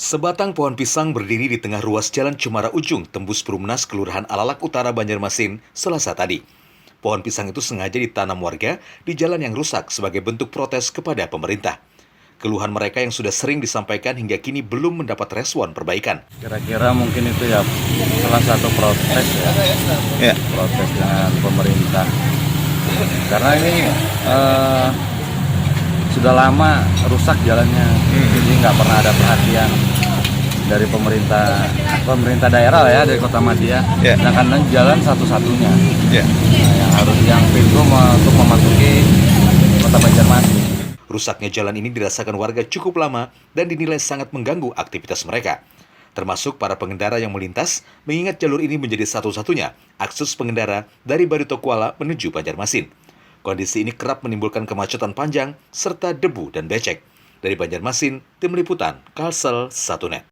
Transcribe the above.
Sebatang pohon pisang berdiri di tengah ruas Jalan Cemara Ujung, tembus Perumnas, Kelurahan Alalak Utara, Banjarmasin, Selasa tadi. Pohon pisang itu sengaja ditanam warga di jalan yang rusak sebagai bentuk protes kepada pemerintah. Keluhan mereka yang sudah sering disampaikan hingga kini belum mendapat respon perbaikan. Kira-kira mungkin itu ya salah satu protes protes dengan pemerintah. Karena ini sudah lama rusak jalannya, jadi nggak pernah ada perhatian dari pemerintah daerah lah ya, dari Kota Madia. Sedangkan jalan satu-satunya yang pintu untuk memasuki Kota Banjarmasin. Rusaknya jalan ini dirasakan warga cukup lama dan dinilai sangat mengganggu aktivitas mereka. Termasuk para pengendara yang melintas, mengingat jalur ini menjadi satu-satunya akses pengendara dari Barito Kuala menuju Banjarmasin. Kondisi ini kerap menimbulkan kemacetan panjang serta debu dan becek. Dari Banjarmasin, Tim Liputan, Kalsel 1net.